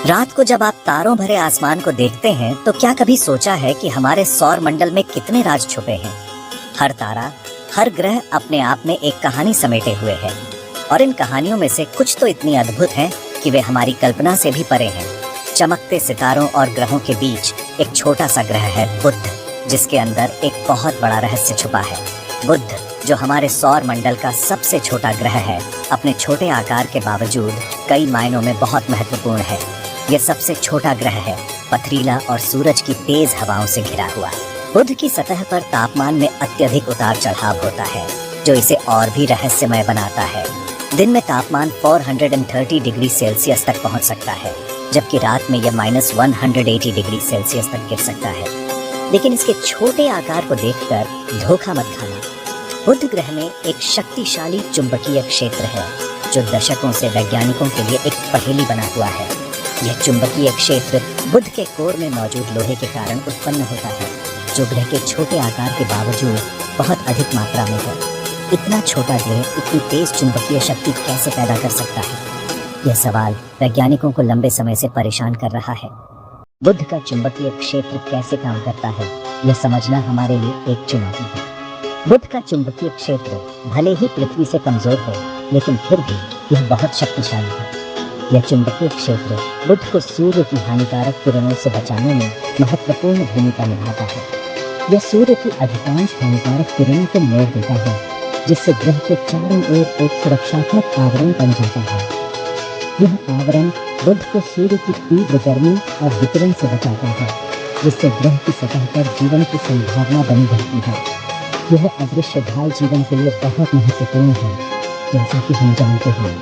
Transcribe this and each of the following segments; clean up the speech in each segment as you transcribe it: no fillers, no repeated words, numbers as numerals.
रात को जब आप तारों भरे आसमान को देखते हैं तो क्या कभी सोचा है कि हमारे सौर मंडल में कितने राज छुपे हैं। हर तारा, हर ग्रह अपने आप में एक कहानी समेटे हुए है और इन कहानियों में से कुछ तो इतनी अद्भुत हैं कि वे हमारी कल्पना से भी परे हैं। चमकते सितारों और ग्रहों के बीच एक छोटा सा ग्रह है बुध, जिसके अंदर एक बहुत बड़ा रहस्य छुपा है। बुध, जो हमारे सौर मंडल का सबसे छोटा ग्रह है, अपने छोटे आकार के बावजूद कई मायनों में बहुत महत्वपूर्ण है। यह सबसे छोटा ग्रह है, पथरीला और सूरज की तेज हवाओं से घिरा हुआ। बुध की सतह पर तापमान में अत्यधिक उतार चढ़ाव होता है, जो इसे और भी रहस्यमय बनाता है। दिन में तापमान 430 डिग्री सेल्सियस तक पहुंच सकता है, जबकि रात में यह -180 डिग्री सेल्सियस तक गिर सकता है। लेकिन इसके छोटे आकार को देखकर धोखा मत खाना। बुध ग्रह में एक शक्तिशाली चुंबकीय क्षेत्र है, जो दशकों से वैज्ञानिकों के लिए एक पहेली बना हुआ है। यह चुंबकीय क्षेत्र बुध के कोर में मौजूद लोहे के कारण उत्पन्न होता है, जो ग्रह के छोटे आकार के बावजूद बहुत अधिक मात्रा में है। इतना छोटा ग्रह इतनी तेज चुंबकीय शक्ति कैसे पैदा कर सकता है? यह सवाल वैज्ञानिकों को लंबे समय से परेशान कर रहा है। बुध का चुंबकीय क्षेत्र कैसे काम करता है, यह समझना हमारे लिए एक चुनौती है। बुध का चुंबकीय क्षेत्र भले ही पृथ्वी से कमजोर हो, लेकिन फिर भी यह बहुत शक्तिशाली है। यह चुंबकीय क्षेत्र बुध को सूर्य की हानिकारक किरणों से बचाने में महत्वपूर्ण भूमिका निभाता है। यह सूर्य की अधिकांश हानिकारक किरणों को मोड़ देता है, जिससे ग्रह के चारों ओर एक सुरक्षात्मक आवरण बन जाता है। यह आवरण बुध को सूर्य की तीव्र गर्मी और विकिरण से बचाता है, जिससे ग्रह की सतह पर जीवन की संभावना बनी रहती है। यह अदृश्य ढाल जीवन के लिए बहुत महत्वपूर्ण है। जैसा कि हम जानते हैं,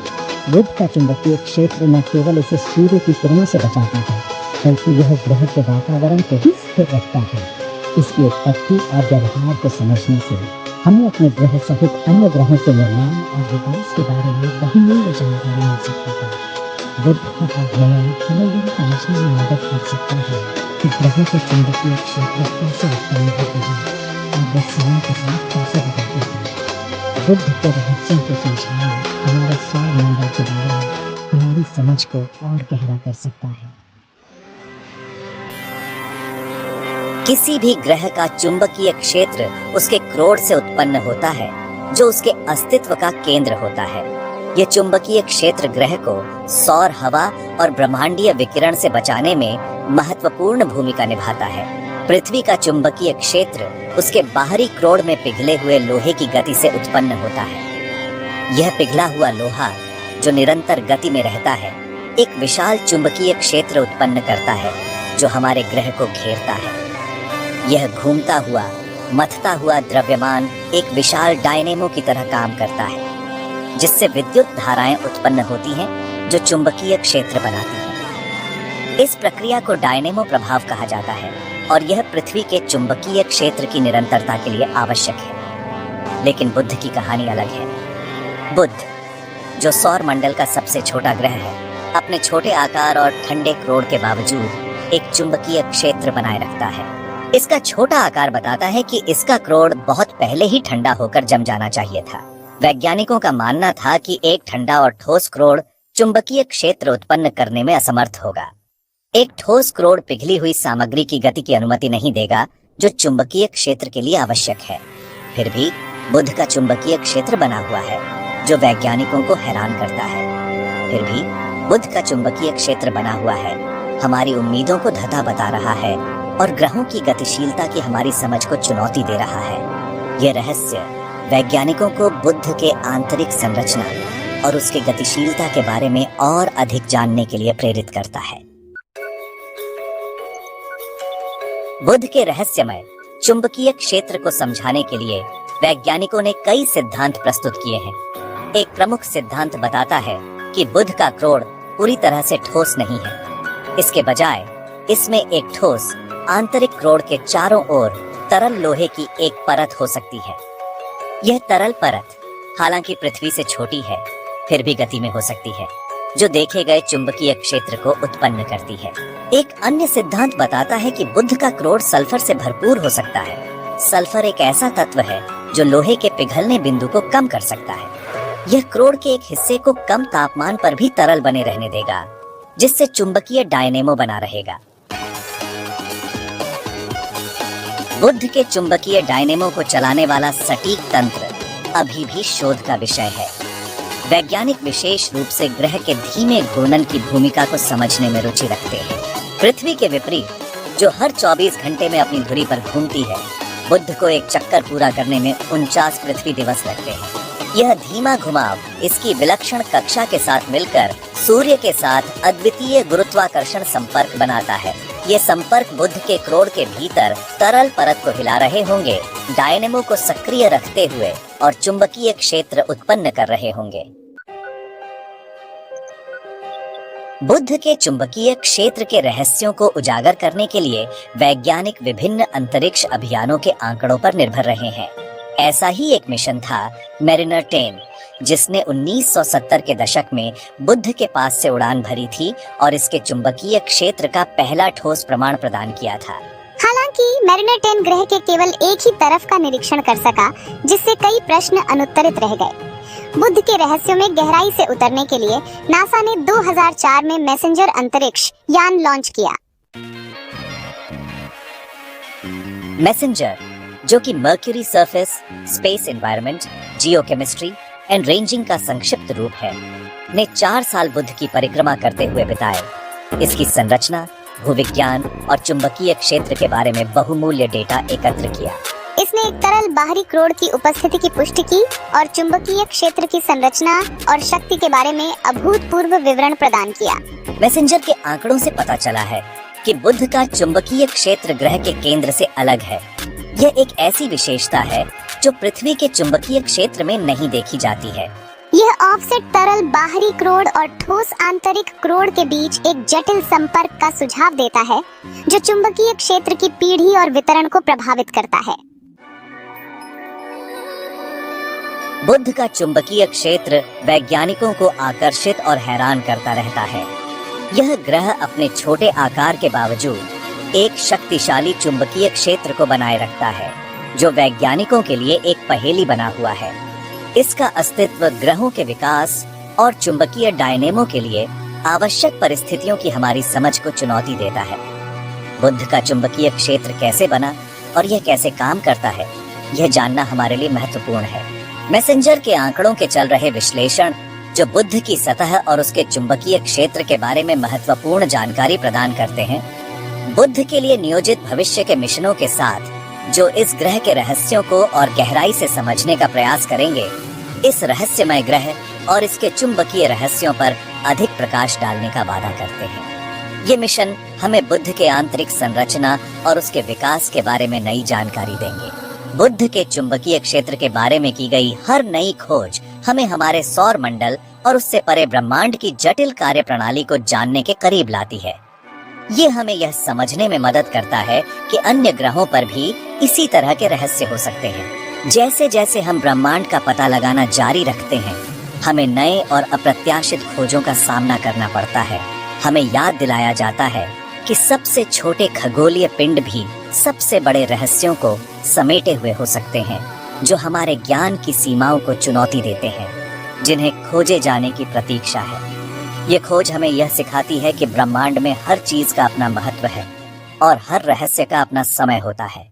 बुध का चुंबकीय क्षेत्र न केवल इसे सूर्य की किरणों से बचाता है, बल्कि यह ग्रह के वातावरण को भी स्थिर रखता है। इसकी उत्पत्ति और व्यवहार को समझने से हमें अपने ग्रह सहित अन्य ग्रहों के निर्माण और विकास के बारे में बहुमूल्य जानकारी मिल सकती है। बुध का अध्ययन हमें यह समझने में मदद कर सकता है कि ग्रहों के चुंबकीय क्षेत्र कैसे उत्पन्न होते हैं और वे समय के साथ कैसे बदलते हैं। बुध के रहस्यों को समझना हमारे सौर मंडल के बारे में हमारी समझ को और गहरा कर सकता है। किसी भी ग्रह का चुंबकीय क्षेत्र उसके क्रोड से उत्पन्न होता है, जो उसके अस्तित्व का केंद्र होता है। यह चुंबकीय क्षेत्र ग्रह को सौर हवा और ब्रह्मांडीय विकिरण से बचाने में महत्वपूर्ण भूमिका निभाता है। पृथ्वी का चुंबकीय क्षेत्र उसके बाहरी क्रोड में पिघले हुए लोहे की गति से उत्पन्न होता है। यह पिघला हुआ लोहा, जो निरंतर गति में रहता है, एक विशाल चुंबकीय क्षेत्र उत्पन्न करता है, जो हमारे ग्रह को घेरता है। यह घूमता हुआ, मथता हुआ द्रव्यमान एक विशाल डायनेमो की तरह काम करता है, जिससे विद्युत धाराएं उत्पन्न होती हैं, जो चुंबकीय क्षेत्र बनाती हैं। इस प्रक्रिया को डायनेमो प्रभाव कहा जाता है और यह पृथ्वी के चुंबकीय क्षेत्र की निरंतरता के लिए आवश्यक है। लेकिन बुध की कहानी अलग है। बुध, जो सौर मंडल का सबसे छोटा ग्रह है, अपने छोटे आकार और ठंडे क्रोड के बावजूद एक चुंबकीय क्षेत्र बनाए रखता है। इसका छोटा आकार बताता है कि इसका क्रोड बहुत पहले ही ठंडा होकर जम जाना चाहिए था। वैज्ञानिकों का मानना था कि एक ठंडा और ठोस क्रोड चुंबकीय क्षेत्र उत्पन्न करने में असमर्थ होगा। एक ठोस क्रोड पिघली हुई सामग्री की गति की अनुमति नहीं देगा, जो चुंबकीय क्षेत्र के लिए आवश्यक है। फिर भी बुध का चुंबकीय क्षेत्र बना हुआ है, जो वैज्ञानिकों को हैरान करता है। फिर भी बुध का चुंबकीय क्षेत्र बना हुआ है, हमारी उम्मीदों को धता बता रहा है और ग्रहों की गतिशीलता की हमारी समझ को चुनौती दे रहा है। यह रहस्य वैज्ञानिकों को बुध के आंतरिक संरचना और उसके गतिशीलता के बारे में और अधिक जानने के लिए प्रेरित करता है। बुध के रहस्यमय चुंबकीय क्षेत्र को समझाने के लिए वैज्ञानिकों ने कई सिद्धांत प्रस्तुत किए हैं। एक प्रमुख सिद्धांत बताता है कि बुध का क्रोड पूरी तरह से ठोस नहीं है। इसके बजाय इसमें एक ठोस आंतरिक क्रोड के चारों ओर तरल लोहे की एक परत हो सकती है। यह तरल परत हालांकि पृथ्वी से छोटी है, फिर भी गति में हो सकती है, जो देखे गए चुंबकीय क्षेत्र को उत्पन्न करती है। एक अन्य सिद्धांत बताता है कि बुध का क्रोड सल्फर से भरपूर हो सकता है। सल्फर एक ऐसा तत्व है जो लोहे के पिघलने बिंदु को कम कर सकता है। यह क्रोड के एक हिस्से को कम तापमान पर भी तरल बने रहने देगा, जिससे चुंबकीय डायनेमो बना रहेगा। बुध के चुंबकीय डायनेमो को चलाने वाला सटीक तंत्र अभी भी शोध का विषय है। वैज्ञानिक विशेष रूप से ग्रह के धीमे घूर्णन की भूमिका को समझने में रुचि रखते हैं। पृथ्वी के विपरीत, जो हर 24 घंटे में अपनी धुरी पर घूमती है, बुध को एक चक्कर पूरा करने में 49 पृथ्वी दिवस लगते हैं। यह धीमा घुमाव इसकी विलक्षण कक्षा के साथ मिलकर सूर्य के साथ अद्वितीय गुरुत्वाकर्षण संपर्क बनाता है। ये संपर्क बुध के क्रोड के भीतर तरल परत को हिला रहे होंगे, डायनेमो को सक्रिय रखते हुए और चुंबकीय क्षेत्र उत्पन्न कर रहे होंगे। बुध के चुंबकीय क्षेत्र के रहस्यों को उजागर करने के लिए वैज्ञानिक विभिन्न अंतरिक्ष अभियानों के आंकड़ों पर निर्भर रहे हैं। ऐसा ही एक मिशन था मैरिनर 10, जिसने 1970 के दशक में बुध के पास से उड़ान भरी थी और इसके चुंबकीय क्षेत्र का पहला ठोस प्रमाण प्रदान किया था। हालांकि मैरिनर 10 ग्रह के केवल एक ही तरफ का निरीक्षण कर सका, जिससे कई प्रश्न अनुत्तरित रह गए। बुध के रहस्यों में गहराई से उतरने के लिए नासा ने 2004 में मैसेंजर अंतरिक्ष यान लॉन्च किया। मैसेंजर, जो कि mercury surface, space environment, geochemistry and ranging का संक्षिप्त रूप है, ने 4 साल बुध की परिक्रमा करते हुए बिताए। इसकी संरचना, भूविज्ञान और चुंबकीय क्षेत्र के बारे में बहुमूल्य डेटा एकत्र किया। इसने एक तरल बाहरी क्रोड की उपस्थिति की पुष्टि की और चुंबकीय क्षेत्र की संरचना और शक्ति के बारे में अभूतपूर्व विवरण प्रदान किया। मैसेंजर के आंकड़ों से पता चला है कि बुध का चुंबकीय क्षेत्र ग्रह के केंद्र से अलग है। यह एक ऐसी विशेषता है जो पृथ्वी के चुंबकीय क्षेत्र में नहीं देखी जाती है। यह ऑफसेट तरल बाहरी क्रोड और ठोस आंतरिक क्रोड के बीच एक जटिल संपर्क का सुझाव देता है, जो चुंबकीय क्षेत्र की पीढ़ी और वितरण को प्रभावित करता है। बुध का चुंबकीय क्षेत्र वैज्ञानिकों को आकर्षित और हैरान करता रहता है। यह ग्रह अपने छोटे आकार के बावजूद एक शक्तिशाली चुंबकीय क्षेत्र को बनाए रखता है, जो वैज्ञानिकों के लिए एक पहेली बना हुआ है। इसका अस्तित्व ग्रहों के विकास और चुंबकीय डायनेमो के लिए आवश्यक परिस्थितियों की हमारी समझ को चुनौती देता है। बुध का चुंबकीय क्षेत्र कैसे बना और यह कैसे काम करता है, यह जानना हमारे लिए महत्वपूर्ण है। मैसेंजर के आंकड़ों के चल रहे विश्लेषण, जो बुध की सतह और उसके चुंबकीय क्षेत्र के बारे में महत्वपूर्ण जानकारी प्रदान करते हैं, बुध के लिए नियोजित भविष्य के मिशनों के साथ जो इस ग्रह के रहस्यों को और गहराई से समझने का प्रयास करेंगे, इस रहस्यमय ग्रह और इसके चुंबकीय रहस्यों पर अधिक प्रकाश डालने का वादा करते हैं। ये मिशन हमें बुध के आंतरिक संरचना और उसके विकास के बारे में नई जानकारी देंगे। बुध के चुंबकीय क्षेत्र के बारे में की गई हर नई खोज हमें हमारे सौर मंडल और उससे परे ब्रह्मांड की जटिल कार्य प्रणाली को जानने के करीब लाती है। ये हमें यह समझने में मदद करता है कि अन्य ग्रहों पर भी इसी तरह के रहस्य हो सकते हैं। जैसे जैसे हम ब्रह्मांड का पता लगाना जारी रखते हैं, हमें नए और अप्रत्याशित खोजों का सामना करना पड़ता है। हमें याद दिलाया जाता है कि सबसे छोटे खगोलीय पिंड भी सबसे बड़े रहस्यों को समेटे हुए हो सकते हैं, जो हमारे ज्ञान की सीमाओं को चुनौती देते हैं, जिन्हें खोजे जाने की प्रतीक्षा है। ये खोज हमें यह सिखाती है कि ब्रह्मांड में हर चीज का अपना महत्व है और हर रहस्य का अपना समय होता है।